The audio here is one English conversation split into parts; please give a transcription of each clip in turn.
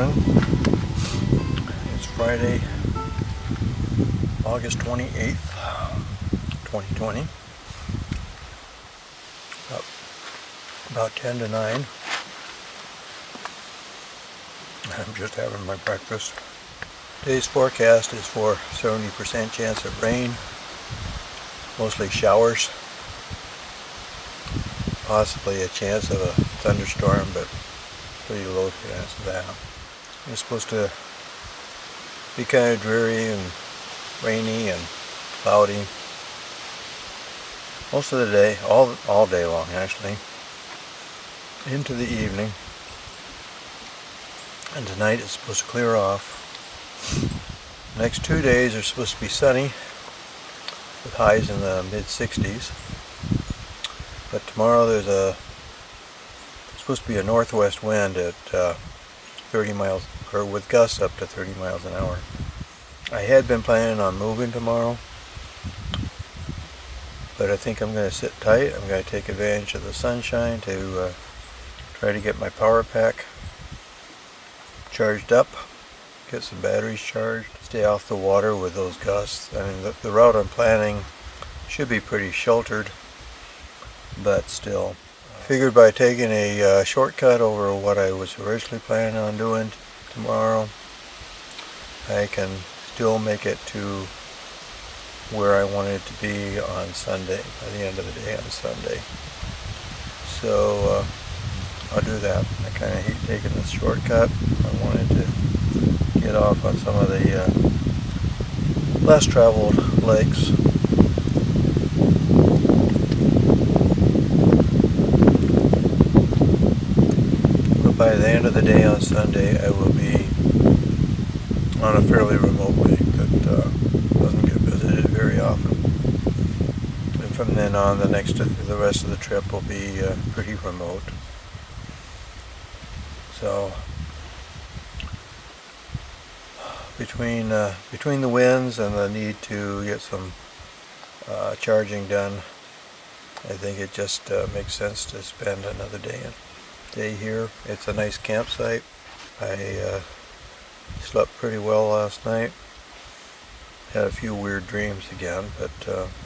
everyone. It's Friday, August 28th, 2020. About 10 to 9. I'm just having my breakfast. Today's forecast is for 70% chance of rain, mostly showers. Possibly a chance of a thunderstorm, but pretty low chance of that. It's supposed to be kind of dreary and rainy and cloudy most of the day, all day long actually, into the evening. And tonight it's supposed to clear off. Next 2 days are supposed to be sunny with highs in the mid-60s. But tomorrow there's supposed to be a northwest wind at 30 miles, or with gusts up to 30 miles an hour. I had been planning on moving tomorrow, but I think I'm going to sit tight. I'm going to take advantage of the sunshine to try to get my power pack charged up, get some batteries charged, stay off the water with those gusts. I mean, the route I'm planning should be pretty sheltered, but still. Figured by taking a shortcut over what I was originally planning on doing tomorrow, I can still make it to where I wanted to be on Sunday, by the end of the day on Sunday. So I'll do that. I kind of hate taking this shortcut. I wanted to get off on some of the less traveled lakes. By the end of the day on Sunday, I will be on a fairly remote lake that doesn't get visited very often. And from then on, the rest of the trip will be pretty remote. So between the winds and the need to get some charging done, I think it just makes sense to spend another day here. It's a nice campsite. I slept pretty well last night. Had a few weird dreams again, but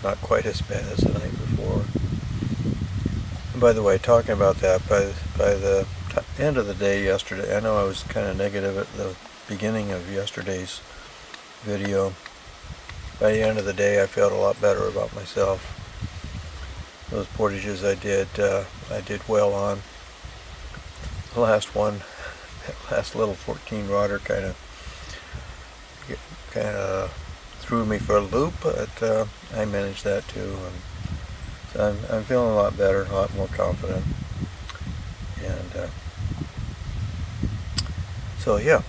not quite as bad as the night before. And by the way, talking about that, by the end of the day yesterday, I know I was kind of negative at the beginning of yesterday's video. By the end of the day, I felt a lot better about myself. Those portages I did well on. The last one, that last little 14 rodder kind of threw me for a loop, but I managed that too. And so I'm feeling a lot better, a lot more confident. And so yeah,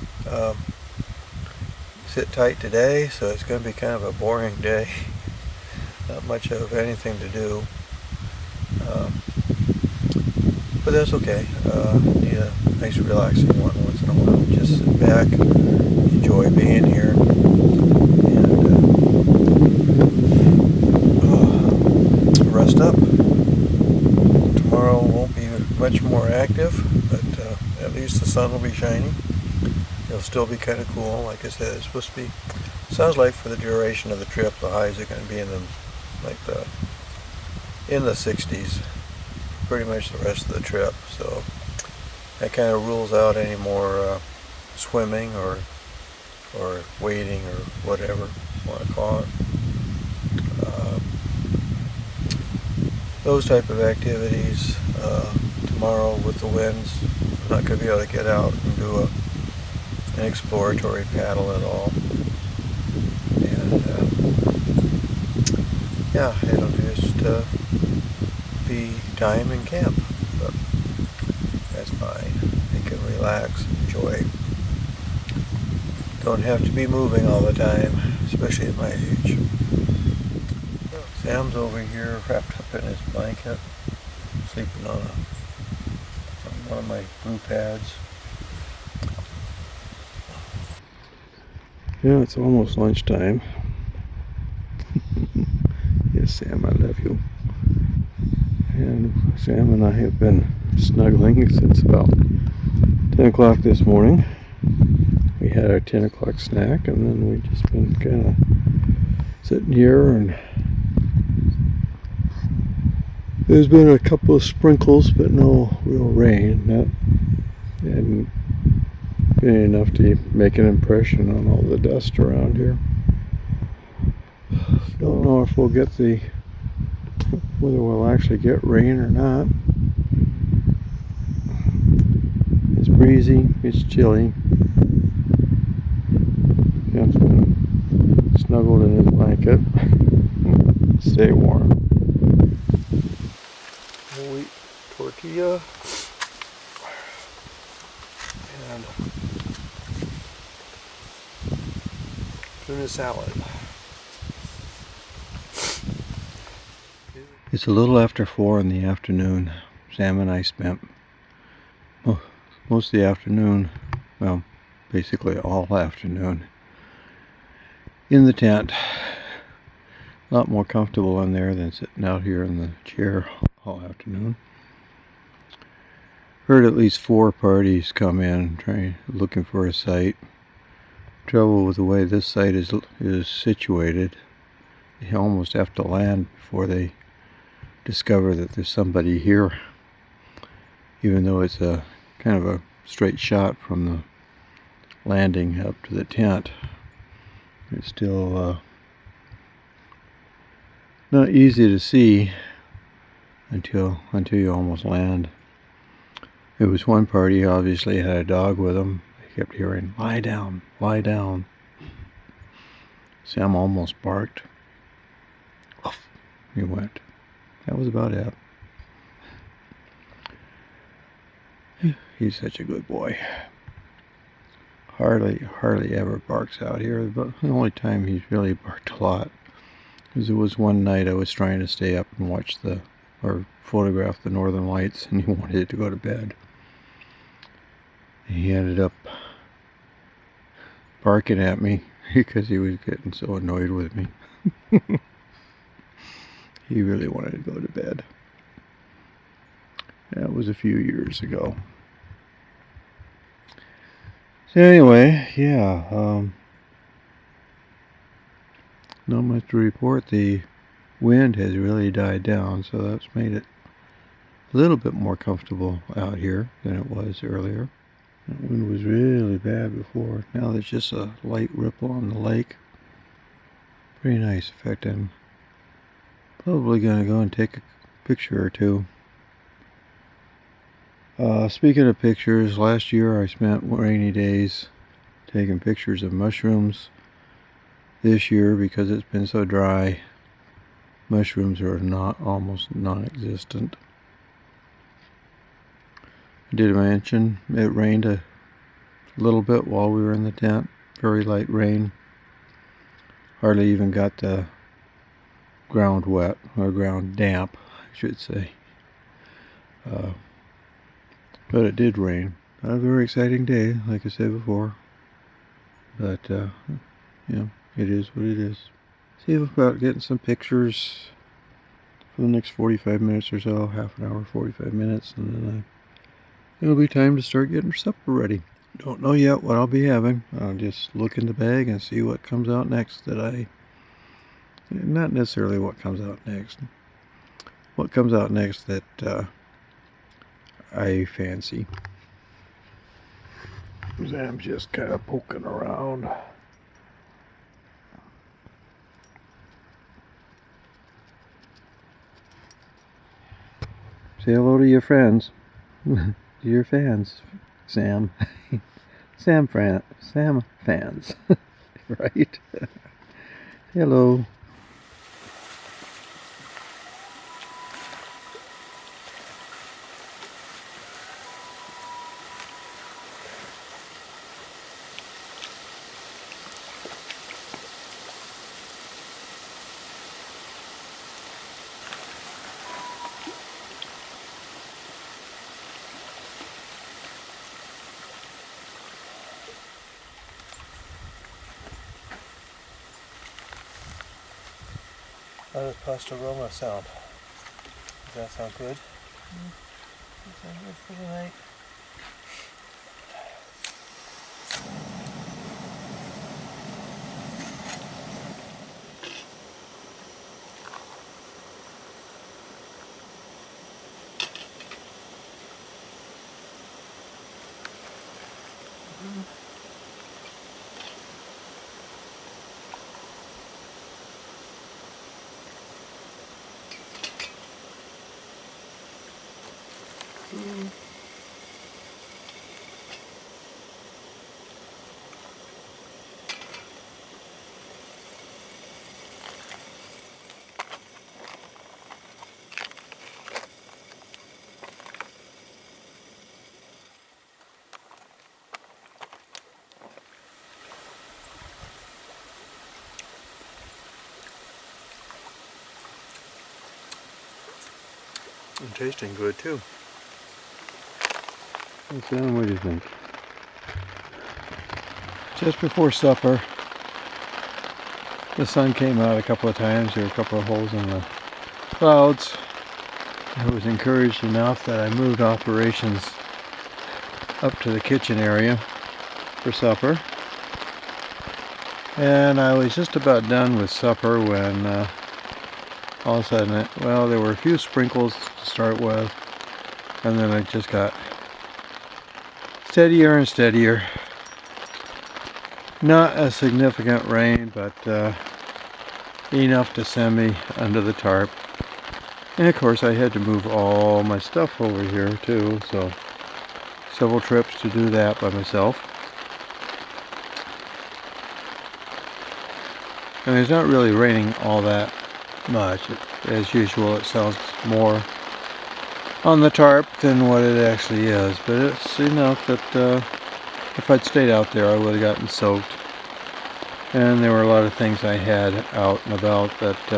sit tight today. So it's going to be kind of a boring day. Not much of anything to do. But that's okay. Need a nice relaxing one once in a while. Just sit back, enjoy being here, and rest up. Tomorrow won't be much more active, but at least the sun will be shining. It'll still be kind of cool. Like I said, it's supposed to be, sounds like for the duration of the trip, the highs are going to be in the 60s. Pretty much the rest of the trip, so that kind of rules out any more swimming or wading or whatever you want to call it. Those type of activities tomorrow with the winds. I'm not going to be able to get out and do an exploratory paddle at all. And yeah, it'll just be time in camp, but that's fine. You can relax, enjoy. Don't have to be moving all the time, especially at my age. Sam's over here wrapped up in his blanket, sleeping on one of my blue pads. Yeah, it's almost lunchtime. Yes, Sam, I love you. And Sam and I have been snuggling since about 10 o'clock this morning. we had our 10 o'clock snack, and then we just been kind of sitting here, and there's been a couple of sprinkles, but no real rain. That hadn't been enough to make an impression on all the dust around here. Don't know if we'll get whether we'll actually get rain or not. It's breezy, it's chilly. Ken's been snuggled in his blanket. Stay warm. Wheat tortilla and tuna salad. It's a little after 4 in the afternoon. Sam and I spent most of the afternoon, well, basically all afternoon, in the tent. A lot more comfortable in there than sitting out here in the chair all afternoon. Heard at least 4 parties come in looking for a site. Trouble with the way this site is situated, you almost have to land before they discover that there's somebody here, even though it's a kind of a straight shot from the landing up to the tent. It's still not easy to see until you almost land. It was one party, obviously had a dog with him. They kept hearing, "Lie down, lie down." Sam almost barked. Oof, he went. That was about it. He's such a good boy. Hardly ever barks out here, but the only time he's really barked a lot is it was one night I was trying to stay up and watch or photograph the northern lights, and he wanted to go to bed. He ended up barking at me because he was getting so annoyed with me. He really wanted to go to bed. That was a few years ago. So anyway, yeah, not much to report. The wind has really died down, so that's made it a little bit more comfortable out here than it was earlier. The wind was really bad before. Now there's just a light ripple on the lake. Pretty nice. In fact, I'm probably going to go and take a picture or two. Speaking of pictures, last year I spent rainy days taking pictures of mushrooms. This year, because it's been so dry, mushrooms are almost non-existent. I did mention it rained a little bit while we were in the tent. Very light rain. Hardly even got the ground wet, or ground damp, I should say. But it did rain. Not a very exciting day, like I said before. But, yeah, it is what it is. See about getting some pictures for the next 45 minutes or so, half an hour, 45 minutes, and then it'll be time to start getting supper ready. Don't know yet what I'll be having. I'll just look in the bag and see what comes out next not necessarily what comes out next. What comes out next that I fancy. I'm just kind of poking around. Say hello to your friends. To your fans, Sam. Sam fans. Right? Hello. How does pasta Roma sound? Does that sound good? Does that sound good for the night? And tasting good too. And Sam, what do you think? Just before supper, the sun came out a couple of times. There were a couple of holes in the clouds. I was encouraged enough that I moved operations up to the kitchen area for supper. And I was just about done with supper when all of a sudden, well, there were a few sprinkles to start with, and then it just got steadier and steadier. Not a significant rain, but enough to send me under the tarp. And of course I had to move all my stuff over here too, so several trips to do that by myself. And it's not really raining all that much. As usual, it sounds more on the tarp than what it actually is, but it's enough that if I'd stayed out there I would have gotten soaked. And there were a lot of things I had out and about that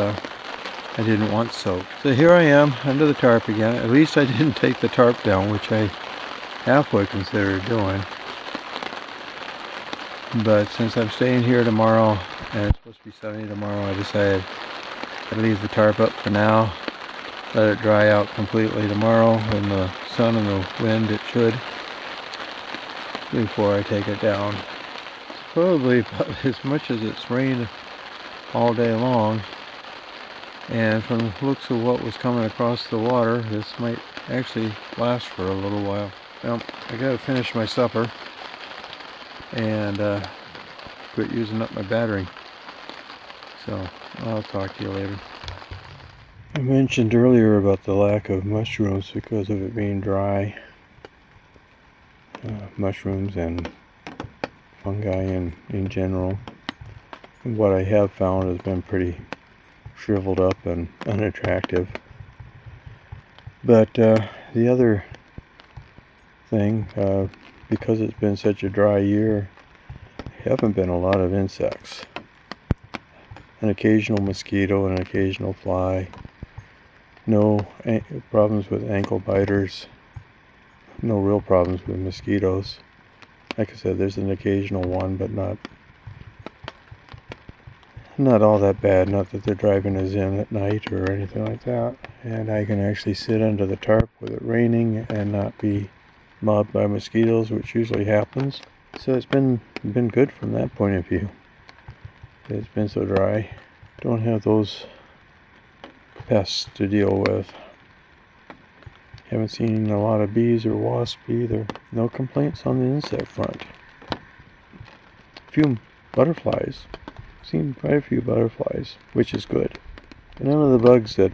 I didn't want soaked. So here I am under the tarp again. At least I didn't take the tarp down, which I halfway considered doing. But since I'm staying here tomorrow and it's supposed to be sunny tomorrow, I decided I'd leave the tarp up for now. Let it dry out completely tomorrow in the sun and the wind, it should, before I take it down. Probably about as much as it's rained all day long. And from the looks of what was coming across the water, this might actually last for a little while. Well, I gotta finish my supper and quit using up my battery. So I'll talk to you later. I mentioned earlier about the lack of mushrooms because of it being dry. Mushrooms and fungi in general. And what I have found has been pretty shriveled up and unattractive. But the other thing, because it's been such a dry year, there haven't been a lot of insects. An occasional mosquito, an occasional fly. No problems with ankle biters. No real problems with mosquitoes. Like I said, there's an occasional one, but not all that bad. Not that they're driving us in at night or anything like that. And I can actually sit under the tarp with it raining and not be mobbed by mosquitoes, which usually happens. So it's been good from that point of view. It's been so dry. Don't have those pests to deal with. Haven't seen a lot of bees or wasps either. No complaints on the insect front. A few butterflies. Seen quite a few butterflies, which is good. But none of the bugs that,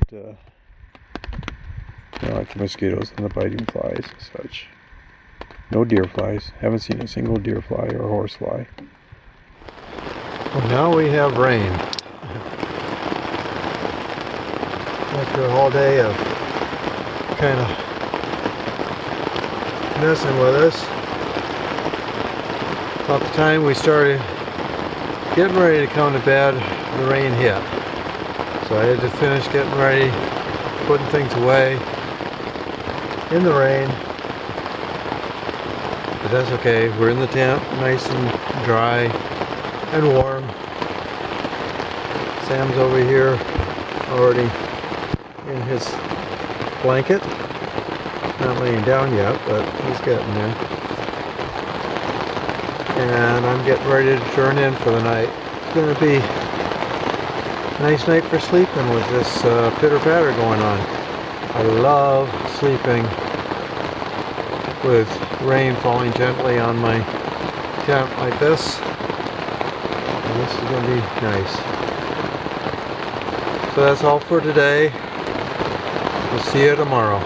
like the mosquitoes and the biting flies and such. No deer flies. Haven't seen a single deer fly or horse fly. Well, now we have rain. After a whole day of kind of messing with us, about the time we started getting ready to come to bed, the rain hit. So I had to finish getting ready, putting things away in the rain. But that's okay, we're in the tent, nice and dry and warm. Sam's over here already in his blanket. Not laying down yet, but he's getting there. And I'm getting ready to turn in for the night. It's going to be a nice night for sleeping with this pitter-patter going on. I love sleeping with rain falling gently on my tent like this. And this is going to be nice. So that's all for today. We'll see you tomorrow.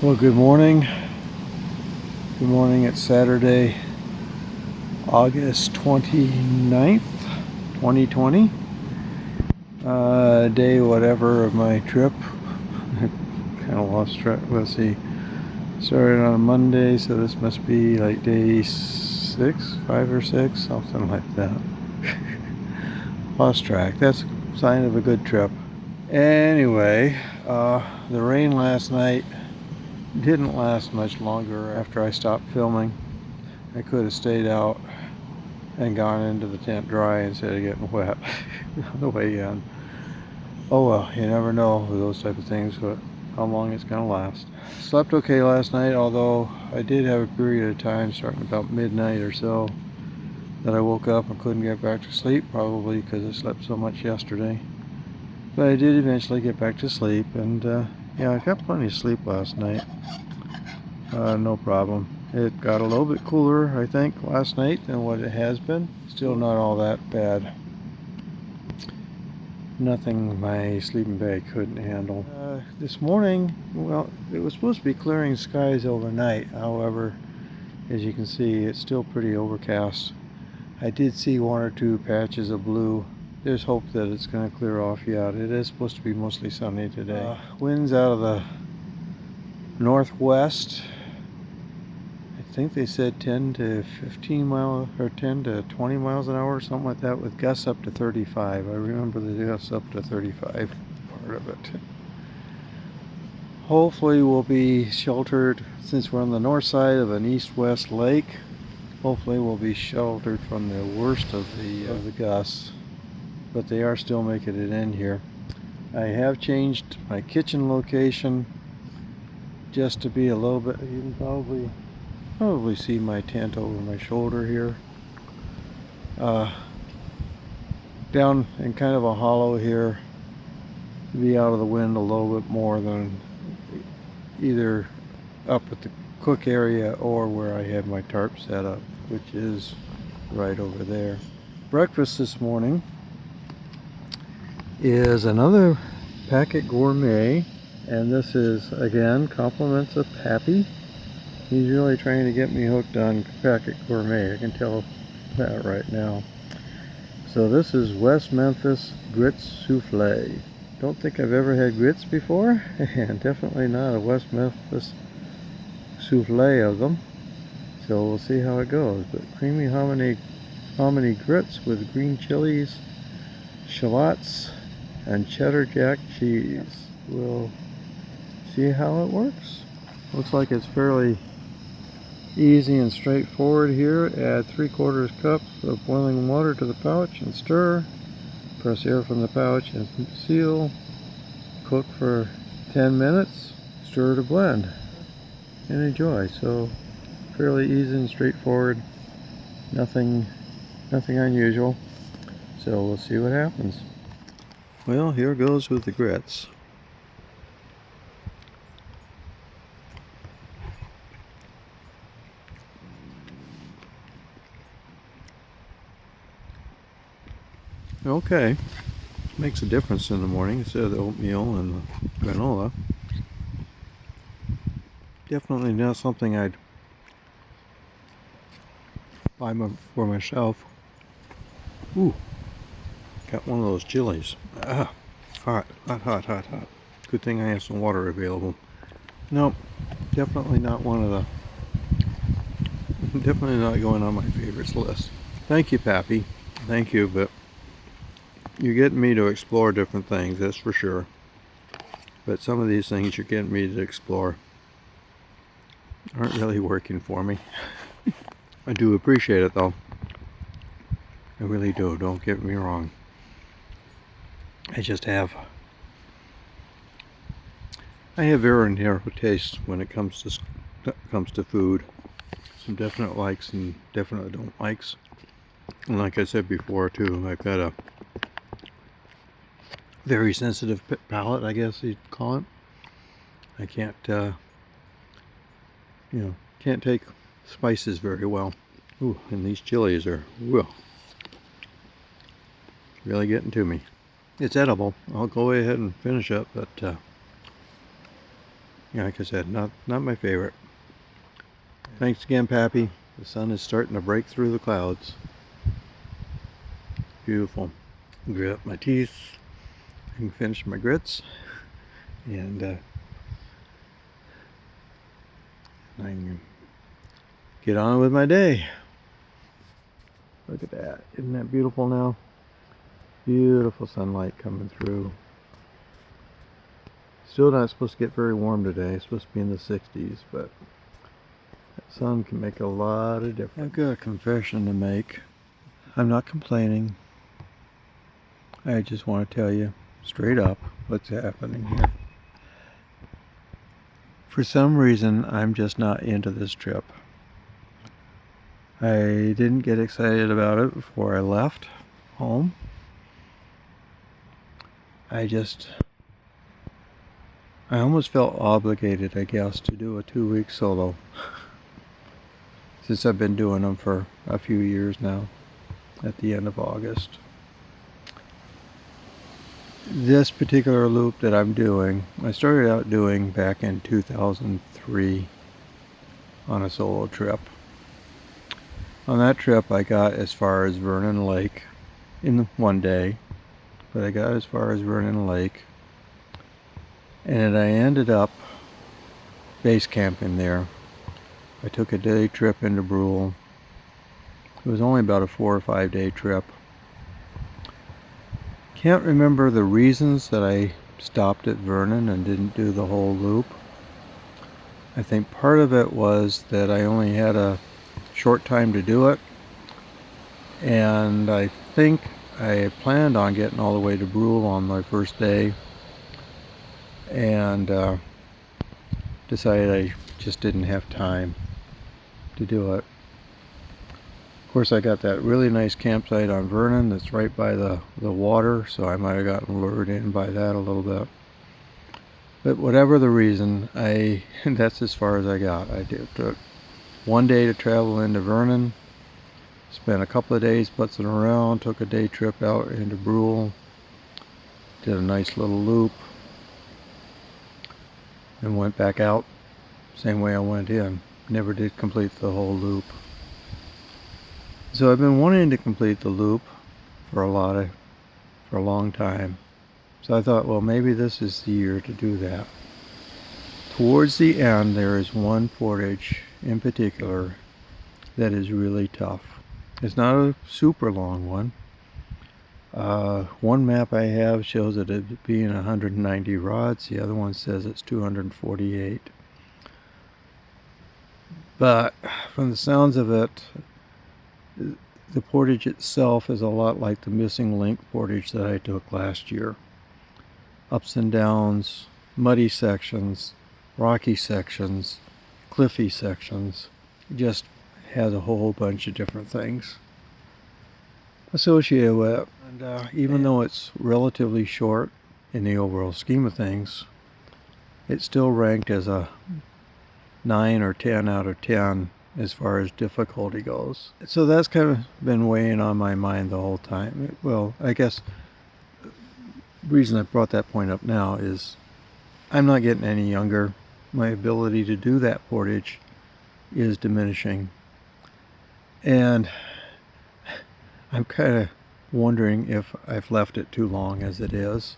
Well, good morning. Good morning. It's Saturday, August 29th, 2020. Day whatever of my trip. I kind of lost track. Let's see. Started on a Monday, so this must be like day 5 or 6, something like that. Lost track. That's a sign of a good trip. Anyway, the rain last night didn't last much longer after I stopped filming. I could have stayed out and gone into the tent dry instead of getting wet on the way in. Oh well, you never know with those type of things, but how long it's gonna last. Slept okay last night, although I did have a period of time starting about midnight or so that I woke up and couldn't get back to sleep, probably because I slept so much yesterday. But I did eventually get back to sleep, and yeah, I got plenty of sleep last night. No problem. It got a little bit cooler, I think, last night than what it has been. Still not all that bad. Nothing my sleeping bag couldn't handle. This morning, well, it was supposed to be clearing skies overnight. However, as you can see, it's still pretty overcast. I did see 1 or 2 patches of blue. There's hope that it's going to clear off yet. It is supposed to be mostly sunny today. Winds out of the northwest. I think they said 10 to 15 miles or 10 to 20 miles an hour, something like that, with gusts up to 35. I remember the gusts up to 35 part of it. Hopefully we'll be sheltered, since we're on the north side of an east-west lake. Hopefully we'll be sheltered from the worst of the gusts, but they are still making it in here. I have changed my kitchen location just to be a little bit, you can probably see my tent over my shoulder here. Down in kind of a hollow here, to be out of the wind a little bit more than either up at the cook area or where I have my tarp set up, which is right over there. Breakfast this morning is another packet gourmet, and this is again compliments of Pappy. He's really trying to get me hooked on packet gourmet. I can tell that right now. So this is West Memphis grits souffle. Don't think I've ever had grits before, and definitely not a West Memphis souffle of them. So we'll see how it goes. But creamy hominy grits with green chilies, shallots, and cheddar jack cheese. We'll see how it works. Looks like it's fairly Easy and straightforward here. Add 3/4 cup of boiling water to the pouch and stir. Press air from the pouch and seal. Cook for 10 minutes. Stir to blend. And enjoy. So fairly easy and straightforward. Nothing unusual. So we'll see what happens. Well, here goes with the grits. Okay, makes a difference in the morning instead of the oatmeal and the granola. Definitely not something I'd buy for myself. Ooh, got one of those chilies. Ah, hot. Good thing I have some water available. Nope, definitely not one of the, definitely not going on my favorites list. Thank you, Pappy. Thank you, but you're getting me to explore different things, that's for sure. But some of these things you're getting me to explore aren't really working for me. I do appreciate it though. I really do, don't get me wrong. I have very narrow taste when it comes to food. Some definite likes and definite don't likes. And like I said before too, I've got a very sensitive palate, I guess you'd call it. I can't, can't take spices very well. Ooh, and these chilies are, really getting to me. It's edible. I'll go ahead and finish up, but yeah, like I said, not my favorite. Thanks again, Pappy. The sun is starting to break through the clouds. Beautiful. Grit up my teeth. I can finish my grits, and I can get on with my day. Look at that. Isn't that beautiful now? Beautiful sunlight coming through. Still not supposed to get very warm today. It's supposed to be in the 60s, but that sun can make a lot of difference. I've got a confession to make. I'm not complaining. I just want to tell you straight up what's happening here. For some reason, I'm just not into this trip. I didn't get excited about it before I left home. I almost felt obligated, I guess, to do a 2-week solo. Since I've been doing them for a few years now, at the end of August. This particular loop that I'm doing, I started out doing back in 2003 on a solo trip. On that trip I got as far as Winchell Lake in one day, but I got as far as Winchell Lake, and I ended up base camping there. I took a day trip into Brule. It was only about a 4 or 5 day trip. Can't remember the reasons that I stopped at Vernon and didn't do the whole loop. I think part of it was that I only had a short time to do it, and I think I planned on getting all the way to Brule on my first day, and decided I just didn't have time to do it. Of course, I got that really nice campsite on Vernon that's right by the water, so I might have gotten lured in by that a little bit. But whatever the reason, that's as far as I got. I took 1 day to travel into Vernon, spent a couple of days putzing around, took a day trip out into Brule, did a nice little loop, and went back out same way I went in. Never did complete the whole loop. So I've been wanting to complete the loop for a long time. So I thought, well, maybe this is the year to do that. Towards the end, there is one portage in particular that is really tough. It's not a super long one. One map I have shows it being 190 rods. The other one says it's 248. But from the sounds of it, the portage itself is a lot like the missing link portage that I took last year. Ups and downs, muddy sections, rocky sections, cliffy sections. Just has a whole bunch of different things associated with it. And even though it's relatively short in the overall scheme of things, it's still ranked as a 9 or 10 out of 10 as far as difficulty goes. So that's kind of been weighing on my mind the whole time. Well, I guess the reason I brought that point up now is I'm not getting any younger. My ability to do that portage is diminishing. And I'm kind of wondering if I've left it too long as it is.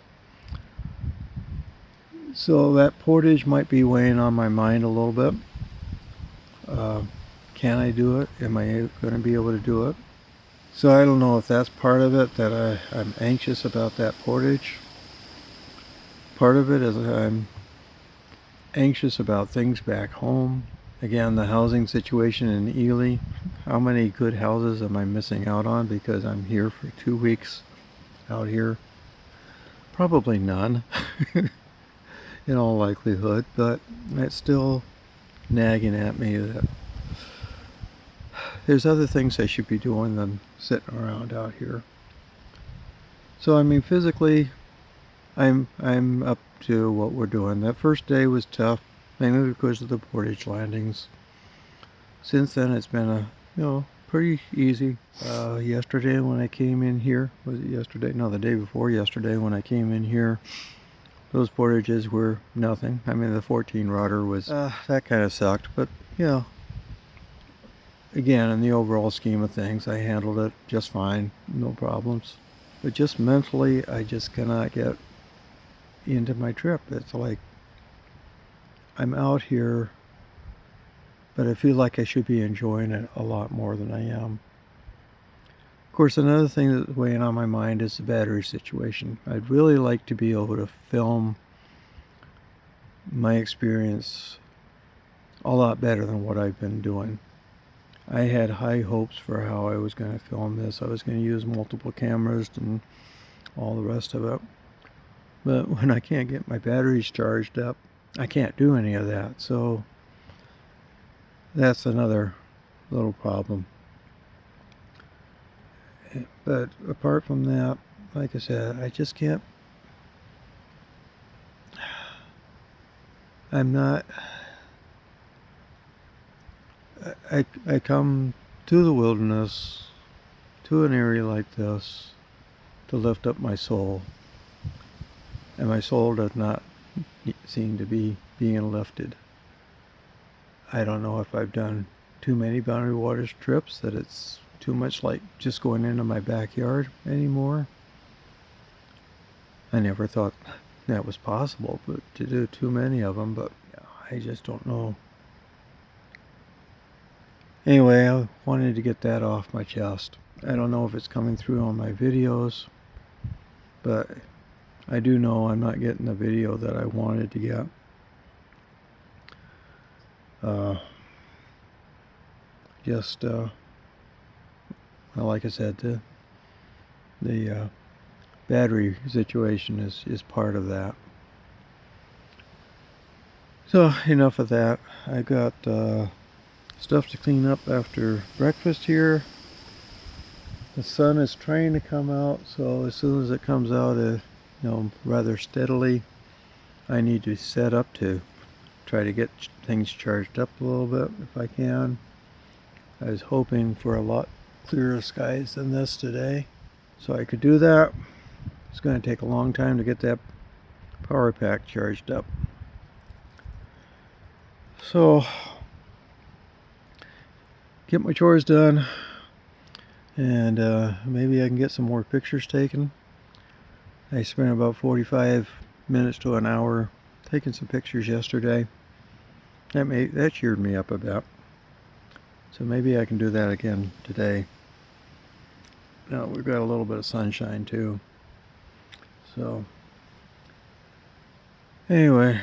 So that portage might be weighing on my mind a little bit. Can I do it? Am I going to be able to do it? So I don't know if that's part of it, that I'm anxious about that portage. Part of it is I'm anxious about things back home. Again, the housing situation in Ely. How many good houses am I missing out on because I'm here for 2 weeks out here? Probably none, in all likelihood, but it's still nagging at me that there's other things I should be doing than sitting around out here. So I mean, physically, I'm up to what we're doing. That first day was tough, mainly because of the portage landings. Since then, it's been pretty easy. Yesterday when I came in here, was it yesterday? No, the day before yesterday when I came in here, those portages were nothing. I mean, the 14 rudder was, that kind of sucked, but again, in the overall scheme of things, I handled it just fine, no problems. But just mentally, I just cannot get into my trip. It's like I'm out here, but I feel like I should be enjoying it a lot more than I am. Of course, another thing that's weighing on my mind is the battery situation. I'd really like to be able to film my experience a lot better than what I've been doing. I had high hopes for how I was going to film this. I was going to use multiple cameras and all the rest of it. But when I can't get my batteries charged up, I can't do any of that. So that's another little problem. But apart from that, like I said, I just can't. I'm not. I come to the wilderness, to an area like this, to lift up my soul. And my soul does not seem to be being lifted. I don't know if I've done too many Boundary Waters trips, that it's too much like just going into my backyard anymore. I never thought that was possible, but to do too many of them, but I just don't know. Anyway, I wanted to get that off my chest. I don't know if it's coming through on my videos, but I do know I'm not getting the video that I wanted to get. Well, like I said, the battery situation is part of that. So enough of that. I got stuff to clean up after breakfast here. The sun is trying to come out, so as soon as it comes out, rather steadily, I need to set up to try to get things charged up a little bit if I can. I was hoping for a lot clearer skies than this today, so I could do that. It's going to take a long time to get that power pack charged up. So, get my chores done, and maybe I can get some more pictures taken. I spent about 45 minutes to an hour taking some pictures yesterday. That cheered me up a bit. So maybe I can do that again today. Now we've got a little bit of sunshine too. So anyway,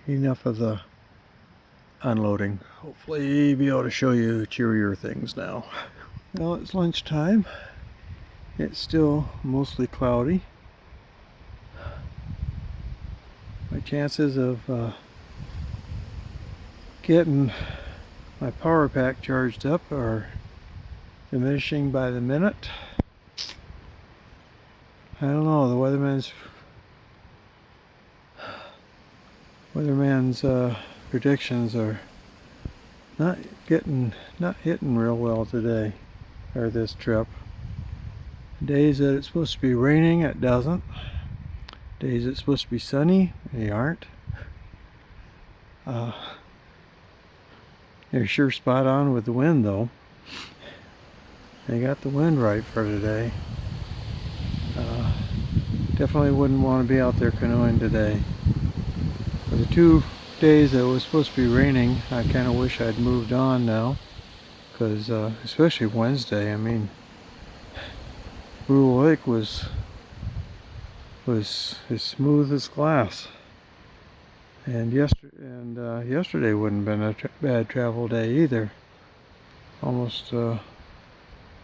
enough of the unloading. Hopefully be able to show you cheerier things now. Well, it's lunchtime. It's still mostly cloudy. My chances of getting my power pack charged up are diminishing by the minute. I don't know, the weatherman's predictions are not hitting real well today, or this trip. Days that it's supposed to be raining, it doesn't. Days it's supposed to be sunny, they aren't. They're sure spot on with the wind though. They got the wind right for today. Definitely wouldn't want to be out there canoeing today. For the 2 days that it was supposed to be raining, I kind of wish I'd moved on now, because especially Wednesday, I mean, Winchell Lake was as smooth as glass, and yesterday wouldn't have been a bad travel day either. Almost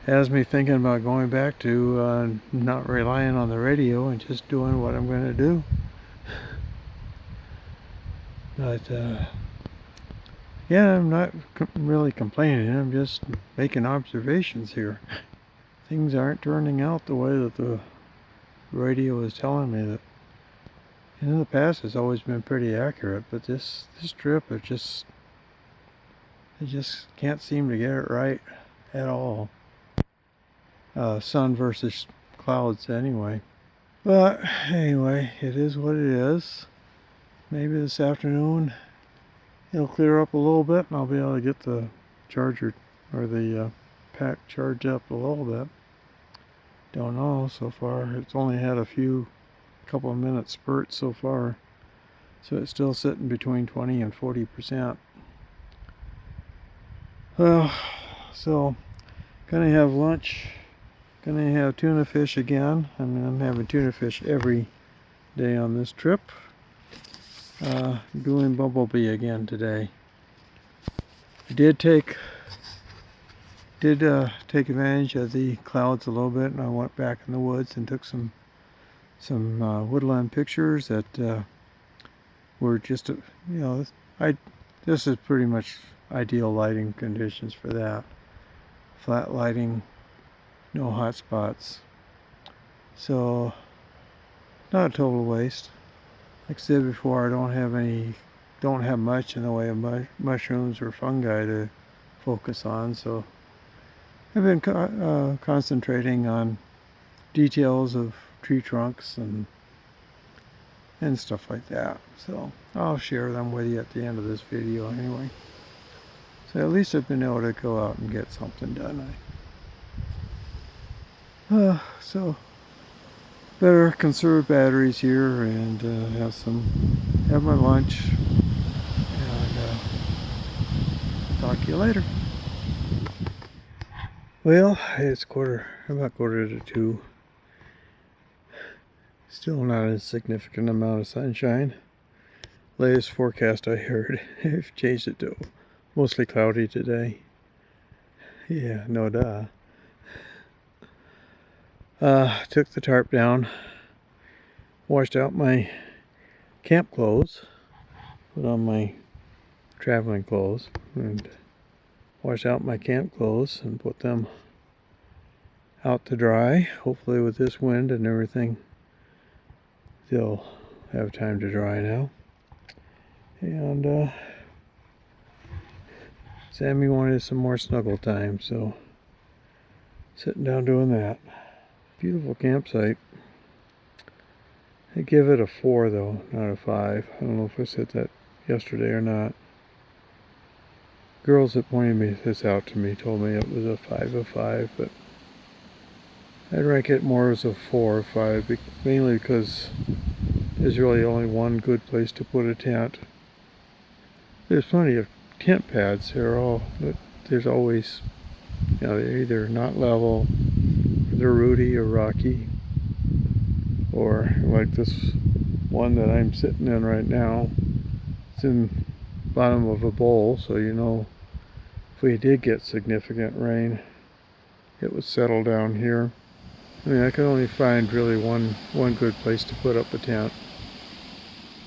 has me thinking about going back to not relying on the radio and just doing what I'm going to do. But yeah, I'm not really complaining. I'm just making observations here. Things aren't turning out the way that the radio is telling me that. In the past, it's always been pretty accurate, but this trip, it just can't seem to get it right at all. Sun versus clouds, anyway. But anyway, it is what it is. Maybe this afternoon it'll clear up a little bit, and I'll be able to get the charger or the pack charged up a little bit. Don't know. So far, it's only had a couple of minute spurts so far, so it's still sitting between 20 and 40%. Well, so gonna have lunch. Gonna have tuna fish again. I mean, I'm having tuna fish every day on this trip. Doing bumblebee again today. I did take advantage of the clouds a little bit, and I went back in the woods and took some woodland pictures that were just, this is pretty much ideal lighting conditions for that. Flat lighting, no hot spots. So, not a total waste. Like I said before, I don't have much in the way of mushrooms or fungi to focus on, so I've been concentrating on details of tree trunks and stuff like that. So I'll share them with you at the end of this video anyway. So at least I've been able to go out and get something done. So better conserve batteries here and have my lunch, and talk to you later. Well, it's about quarter to 2. Still not a significant amount of sunshine. Latest forecast I heard, they've changed it to mostly cloudy today. Yeah, no duh. Took the tarp down, washed out my camp clothes, put on my traveling clothes, and washed out my camp clothes and put them out to dry. Hopefully with this wind and everything, they'll have time to dry now. And Sammy wanted some more snuggle time, so sitting down doing that. Beautiful campsite. I give it a 4 though, not a 5. I don't know if I said that yesterday or not. Girls that pointed this out to me told me it was a 5 of 5, but I'd rank it more as a 4 or 5, mainly because there's really only one good place to put a tent. There's plenty of tent pads. There's always, they're either not level, they're rooty or rocky, or like this one that I'm sitting in right now. It's in bottom of a bowl, so you know if we did get significant rain, it would settle down here. I mean, I could only find really one good place to put up a tent,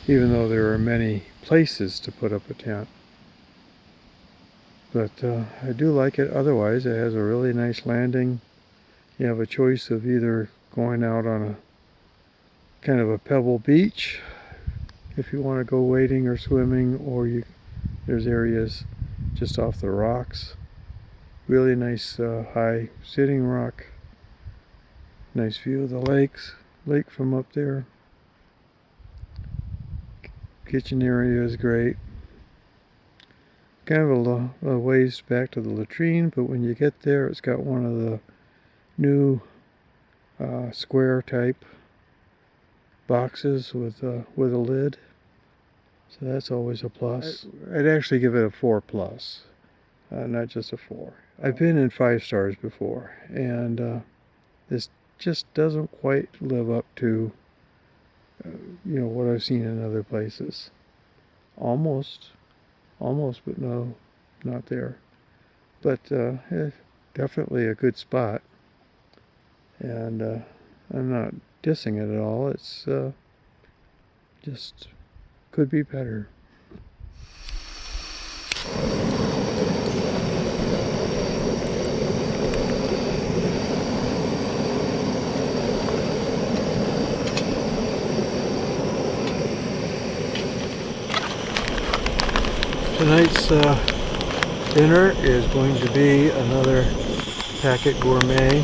even though there are many places to put up a tent. But I do like it otherwise. It has a really nice landing. You have a choice of either going out on a kind of a pebble beach if you want to go wading or swimming, or there's areas just off the rocks. Really nice high sitting rock. Nice view of the lake from up there. Kitchen area is great. Kind of a ways back to the latrine, but when you get there, it's got one of the new square type boxes with a lid, so that's always a plus. I'd actually give it a 4+, not just a 4. I've been in 5 stars before, and this just doesn't quite live up to what I've seen in other places. Almost, but no, not there. But definitely a good spot, and I'm not dissing it at all. It's just could be better. Tonight's dinner is going to be another packet gourmet,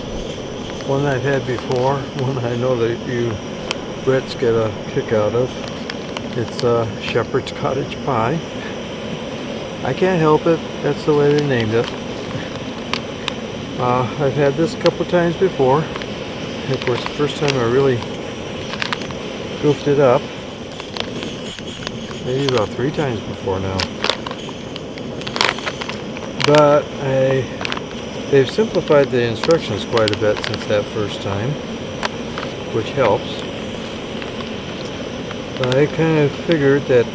one I've had before, one I know that you Brits get a kick out of. It's shepherd's cottage pie. I can't help it, that's the way they named it. I've had this a couple times before. Of course, the first time I really goofed it up. Maybe about 3 times before now. But they've simplified the instructions quite a bit since that first time, which helps. But I kind of figured that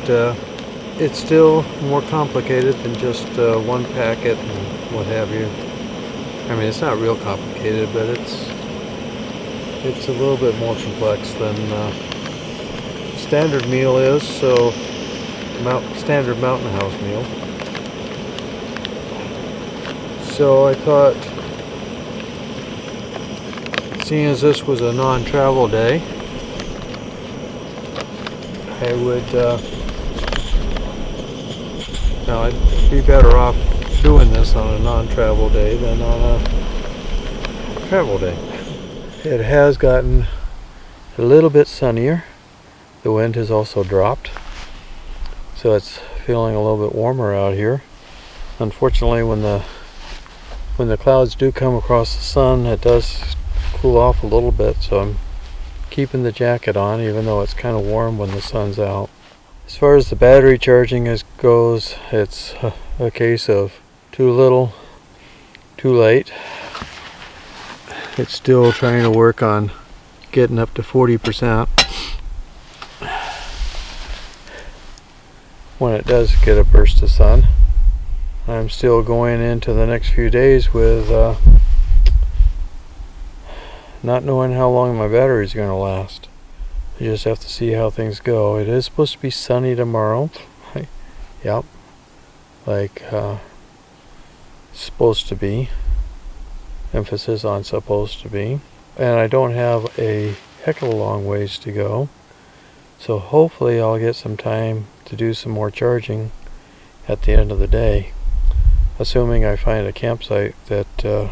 it's still more complicated than just one packet and what have you. I mean, it's not real complicated, but it's a little bit more complex than standard meal is. So, standard Mountain House meal. So I thought, seeing as this was a non-travel day, I would, I'd be better off doing this on a non-travel day than on a travel day. It has gotten a little bit sunnier. The wind has also dropped, so it's feeling a little bit warmer out here. Unfortunately, when the clouds do come across the sun, it does cool off a little bit, so I'm keeping the jacket on even though it's kind of warm when the sun's out. As far as the battery charging goes, it's a case of too little, too late. It's still trying to work on getting up to 40% when it does get a burst of sun. I'm still going into the next few days with not knowing how long my battery is going to last. I just have to see how things go. It is supposed to be sunny tomorrow. Yep. Like supposed to be. Emphasis on supposed to be. And I don't have a heck of a long ways to go. So hopefully I'll get some time to do some more charging at the end of the day. Assuming I find a campsite that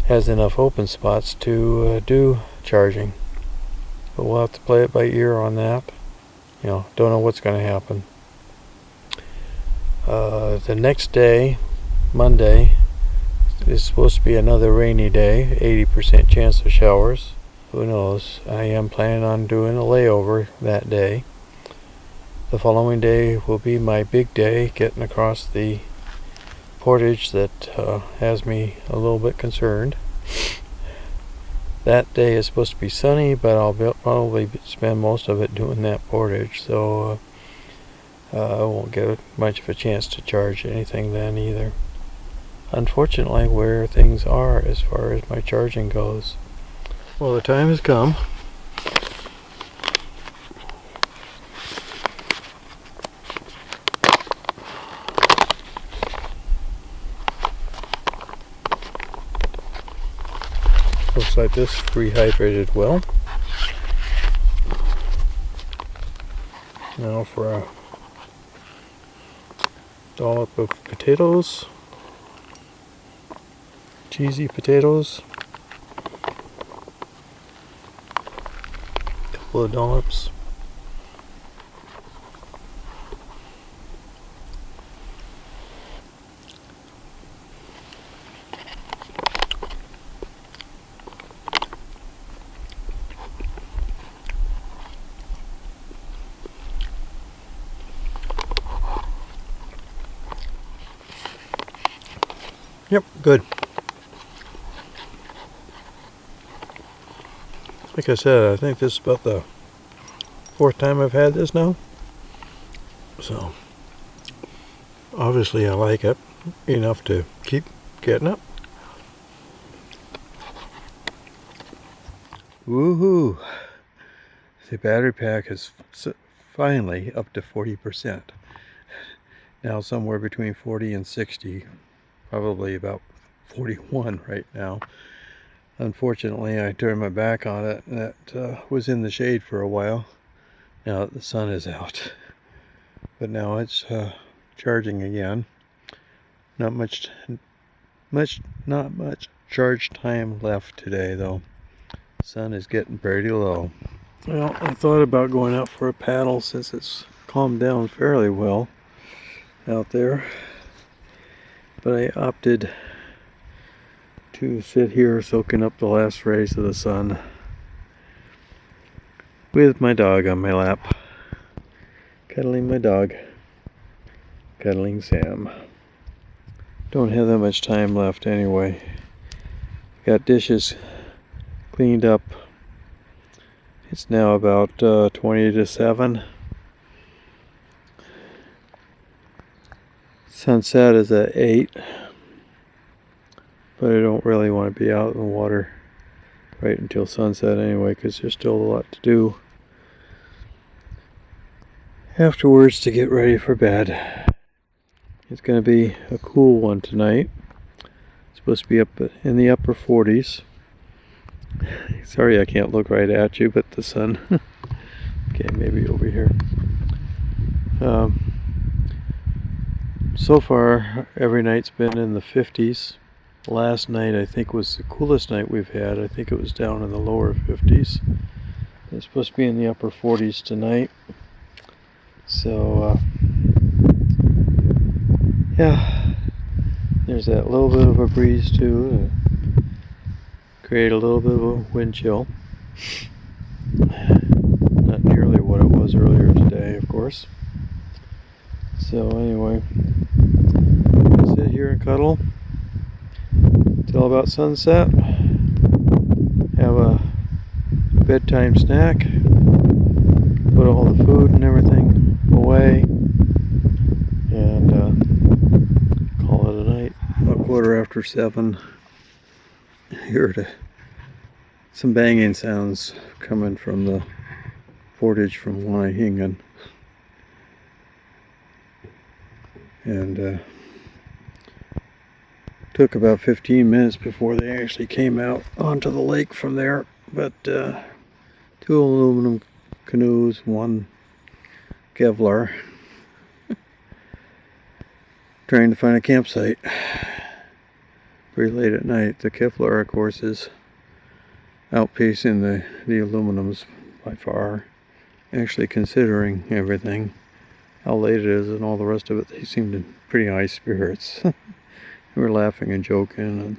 has enough open spots to do charging. But we'll have to play it by ear on that. Don't know what's going to happen. The next day, Monday, is supposed to be another rainy day, 80% chance of showers. Who knows? I am planning on doing a layover that day. The following day will be my big day, getting across the portage that has me a little bit concerned. That day is supposed to be sunny, but I'll probably spend most of it doing that portage. So I won't get much of a chance to charge anything then either. Unfortunately, where things are as far as my charging goes. Well, the time has come. Looks like this rehydrated well. Now for a dollop of potatoes. Cheesy potatoes. Couple of dollops. Yep, good. Like I said, I think this is about the 4th time I've had this now. So, obviously I like it enough to keep getting it. Woohoo! The battery pack is finally up to 40%. Now somewhere between 40 and 60. Probably about 41 right now. Unfortunately, I turned my back on it and it was in the shade for a while. Now that the sun is out. But now it's charging again. Not much charge time left today though. Sun is getting pretty low. Well, I thought about going out for a paddle since it's calmed down fairly well out there. But I opted to sit here soaking up the last rays of the sun with my dog on my lap. Cuddling my dog. Cuddling Sam. Don't have that much time left anyway. Got dishes cleaned up. It's now about 20 to 7. Sunset is at 8. But I don't really want to be out in the water right until sunset anyway, because there's still a lot to do afterwards to get ready for bed. It's going to be a cool one tonight. It's supposed to be up in the upper 40s. Sorry I can't look right at you, but the sun. Okay, maybe over here. So far, every night's been in the 50s. Last night I think was the coolest night we've had. I think it was down in the lower 50s. It's supposed to be in the upper 40s tonight. So, yeah, there's that little bit of a breeze too. Create a little bit of a wind chill. Not nearly what it was earlier today, of course. So anyway, sit here and cuddle till about sunset. Have a bedtime snack. Put all the food and everything away. And call it a night. About 7:15. I heard some banging sounds coming from the portage from Wyhingen. And took about 15 minutes before they actually came out onto the lake from there. But 2 aluminum canoes, 1 Kevlar. Trying to find a campsite. Pretty late at night. The Kevlar, of course, is outpacing the aluminums by far. Actually, considering everything, how late it is and all the rest of it, they seemed in pretty high spirits. We were laughing and joking and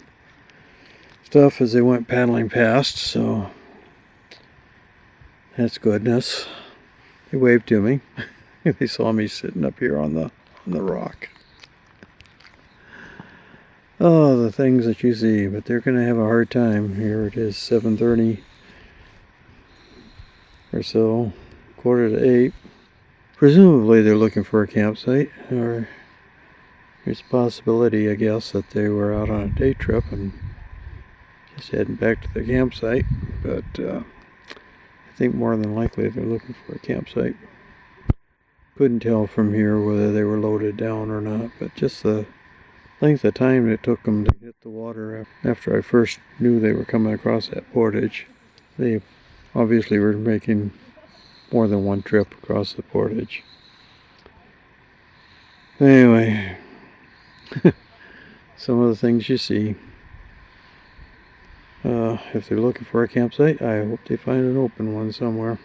stuff as they went paddling past, so that's goodness. They waved to me. They saw me sitting up here on the rock. Oh, the things that you see, but they're going to have a hard time. Here it is, 7:30 or so, 7:45. Presumably they're looking for a campsite, or there's a possibility, I guess, that they were out on a day trip and just heading back to the campsite. But I think more than likely they're looking for a campsite. Couldn't tell from here whether they were loaded down or not, but just the length of time it took them to hit the water after I first knew they were coming across that portage. They obviously were making more than one trip across the portage. Anyway, some of the things you see. If they're looking for a campsite, I hope they find an open one somewhere.